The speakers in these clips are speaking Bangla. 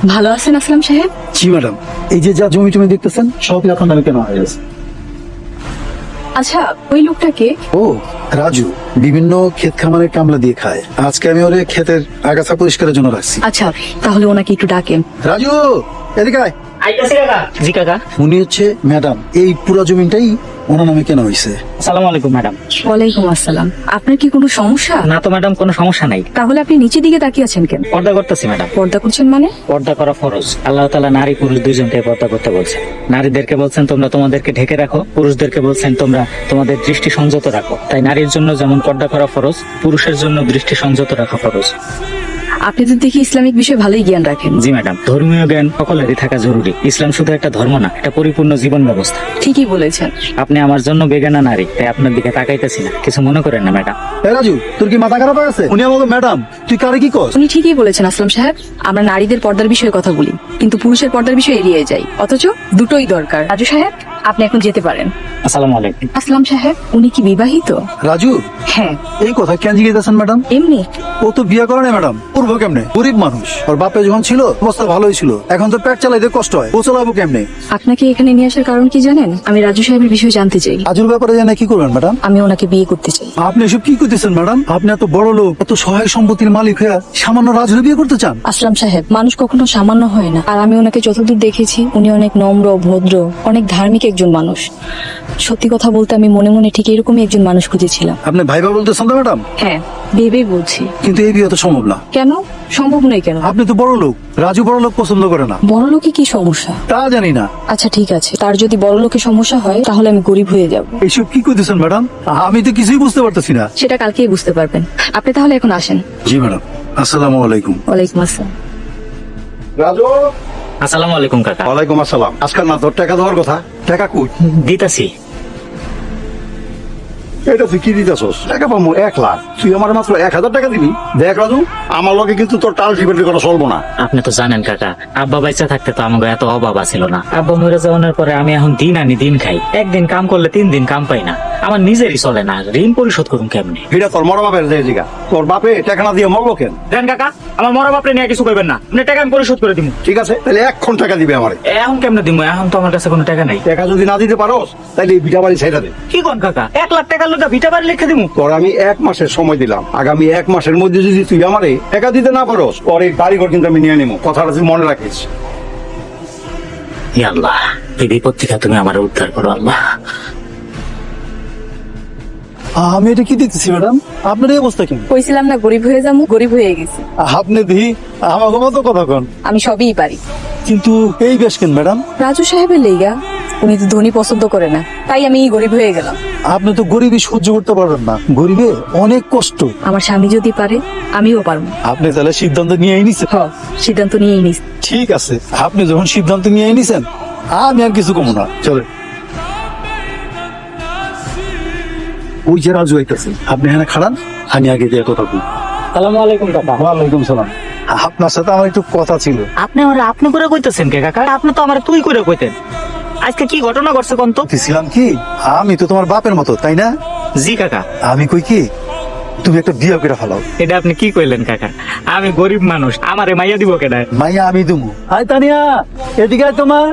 ভালো আছেন আসলাম সাহেব? জি ম্যাডাম, এই যে যা জমি টমি দেখতেছেন সবই আপনার নামে কেনা হয়ে গেছে। আচ্ছা, ওই লোকটাকে? ও রাজু, বিভিন্ন ক্ষেত খামারে কামলা দিয়ে খায়। আজকে আমি ওরে ক্ষেতের আগাছা পরিষ্কারের জন্য রাখছি। আচ্ছা, তাহলে ওনাকে একটু ডাকেন। রাজু, এদিকে আয়। আইতাছি কাকা। জি কাকা। উনি হচ্ছে ম্যাডাম, এই পুরো জমিটাই ওনার নামে কেনা হয়েছে। আসসালামু আলাইকুম ম্যাডাম। ওয়ালাইকুম আসসালাম। আপনার কি কোনো সমস্যা? না তো ম্যাডাম, কোনো সমস্যা নাই। তাহলে আপনি নিচের দিকে তাকিয়ে আছেন কেন? পর্দা করতেছি ম্যাডাম। পর্দা করছেন মানে? পর্দা করা ফরজ। আল্লাহ তাআলা নারী পুরুষ দুইজনকে পর্দা করতে বলছেন। নারীদেরকে বলছেন তোমরা তোমাদেরকে ঢেকে রাখো, পুরুষদেরকে বলছেন তোমরা তোমাদের দৃষ্টি সংযত রাখো। তাই নারীর জন্য যেমন পর্দা করা ফরজ, পুরুষের জন্য দৃষ্টি সংযত রাখা ফরজ। আপনি তো দেখি ইসলামিক বিষয়ে ভালোই জ্ঞান রাখেন। জি ম্যাডাম, ধর্মীয় জ্ঞান সকলেরই থাকা জরুরি। ইসলাম শুধু একটা ধর্ম না, এটা পরিপূর্ণ জীবন ব্যবস্থা। ঠিকই বলেছেন। আপনি আমার জন্য বেগানা নারী, তাই আপনার দিকে তাকাইতেছি না, কিছু মনে করেন না ম্যাডাম। এ রাজু, তোর কি মাথা খারাপ হয়ে গেছে? উনি আমাকে ম্যাডাম, তুই কারে কি কর? উনি ঠিকই বলেছেন আসলাম সাহেব। আমরা নারীদের পর্দার বিষয়ে কথা বলি, কিন্তু পুরুষের পর্দার বিষয়ে এড়িয়ে যাই। অথচ দুটোই দরকার। রাজু সাহেব, আপনি এখন যেতে পারেন। আসসালামু আলাইকুম। আসলাম সাহেব, উনি কি বিবাহিত? রাজু, হ্যাঁ। এই কথা কেন জিজ্ঞেসেন ম্যাডাম? এমনি? ও তো বিয়ে করে না ম্যাডাম, করবো কেমনে? গরিব মানুষ, ওর বাপে যখন ছিল অবস্থা ভালোই ছিল, এখন তো পেট চালাইতে কষ্ট হয়, ও চালাবো কেমনে? আপনাকে এখানে নিয়ে আসার কারণ কি জানেন? আমি রাজু সাহেবের বিষয়ে জানতে চাই। রাজুর ব্যাপারে জানা কি করবেন ম্যাডাম? আমি ওনাকে বিয়ে করতে চাই। আপনি এসব কি করতেছেন ম্যাডাম? আপনি এত বড় লোক, এত সহায় সম্পত্তির মালিক হয়ে সামান্য রাজুর বিয়ে করতে চান? আসলাম সাহেব, মানুষ কখনো সামান্য হয় না। আর আমি ওনাকে যতদূর দেখেছি, উনি অনেক নম্র, ভদ্র, অনেক ধার্মিক একজন মানুষ। সত্যি কথা বলতে আমি মনে মনে ঠিক এরকমই একজন মানুষ খুঁজেছিলাম। আপনি ভাইবা বলতেছেন তো ম্যাডাম? হ্যাঁ, ভেবেই বলছি। কিন্তু এই বিয়ে তো সম্ভব না। কেন সম্ভব নয়? কেন? আপনি তো বড় লোক, রাজু বড় লোক পছন্দ করে না। বড় লোকে কি সমস্যা? তা জানি না। আচ্ছা ঠিক আছে, তার যদি বড় লোকের সমস্যা হয় তাহলে আমি গরিব হয়ে যাব। এইসব কি করতেছেন ম্যাডাম? আমি তো কিছুই বুঝতে পারতেছি না। সেটা কালকেই বুঝতে পারবেন। আপনি তাহলে এখন আসেন। জি ম্যাডাম, আসসালামু আলাইকুম। ওয়ালাইকুম আসসালাম। রাজু, আসসালামু আলাইকুম কাকা। ওয়ালাইকুম আসসালাম। আজকাল না তোর টাকা দেওয়ার কথা, টাকা কই? দিতাছি। এটা তুই কি দিতেছস? টাকা পাবো 1,00,000, তুই আমার মাত্র 1,000 টাকা দিবি? দেখ রাজু, আমার লগে কিন্তু তোর টাল টিপের করা চলবো না। আপনি তো জানেন কাকা, আব্বা বাইচা থাকতে তো আমাকে এত অভাব ছিল না। আব্বা মরে যাওয়ার পরে আমি এখন দিন আনি দিন খাই। একদিন কাম করলে 3 দিন কাম পাই না। আমার নিজেরই চলে না, ঋণ পরিশোধ করুন কেমনে? এটা তোর মরা বাপের জায়গা। তোর বাপে টাকা না দিয়ে মরলো কেন? দেন কাকা, আমার মরা বাপরে নিয়ে কিছু করবেন না। আপনি টাকা আমি পরিশোধ করে দিব। ঠিক আছে, তাহলে 1 টাকা দিবে আমারে। এখন কেমনে দিব? এখন তো আমার কাছে কোনো টাকা নাই। টাকা যদি না দিতে পারোস, তাহলে এই ভিটা বাড়ি ছেড়ে দে। কি কোন কাকা, 1,00,000 টাকার লোক ভিটা বাড়ি লিখে দিব? তোর আমি 1 মাসের সময় দিলাম। আগামী 1 মাসের মধ্যে যদি তুই আমারে টাকা দিতে না পারোস, তোর এই বাড়িঘর কিন্তু আমি নিয়ে নেবো। কথাটা তুই মনে রাখিস। ই আল্লাহ, এই বিপদ থেকে তুমি আমার উদ্ধার করো আল্লাহ। আমি এটা কি দেখতেছি ম্যাডাম? আপনার এই অবস্থা কেন? কইছিলাম না গরিব হয়ে যাবো, গরিব হয়ে গেছি। আপনি দিহি আমাকে মতো কথা কন, আমি সবই পারি। কিন্তু এই বেশ কেন ম্যাডাম? রাজু সাহেবের লেগা। উনি তো ধনী পছন্দ করে না, তাই আমি গরিব হয়ে গেলাম। আপনি তো গরিবই সহ্য করতে পারবেন না, গরিবে অনেক কষ্ট। আমার স্বামী যদি পারে, আমিও পারবো। আপনি তাহলে সিদ্ধান্ত নিয়েই নিছেন? হ্যাঁ, সিদ্ধান্ত নিয়েই নিস। ঠিক আছে, আপনি যখন সিদ্ধান্ত নিয়েই নিছেন, আমি আর কিছু কমো না। চলে, ওই যে রাজু আইতাছে, আপনি এখানে খাড়ান, আমি আগে দিয়ে কথা বলি। আসসালামু আলাইকুম কাকা। ওয়ালাইকুম সালাম। আপনার সাথে আমার একটু কথা ছিল। আপনি আমার আপনি করে কইতেছেন কে কাকা? আপনি তো আমার তুই করে কইতেন। আজকে কি ঘটনা ঘটছে কোন তো? ছিলাম কি, আমি তো তোমার বাপের মতো, তাই না? জি কাকা। আমি কই কি, তুমি একটা বিয়ে করে ফেলাও। এটা আপনি কি কইলেন কাকা? আমি গরিব মানুষ, আমারে মাইয়া দিব কেডা? মাইয়া আমি দুমু। হাই তানিয়া, এদিকে আয় তোমার।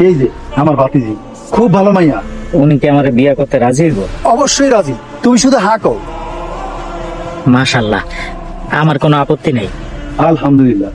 এই যে আমার ভাতিজি, খুব ভালো মাইয়া। উনি কি আমারে বিয়া করতে রাজি হইব? অবশ্যই রাজি, তুমি শুধু হা কও। মাশাআল্লাহ, আমার কোনো আপত্তি নেই। আলহামদুলিল্লাহ।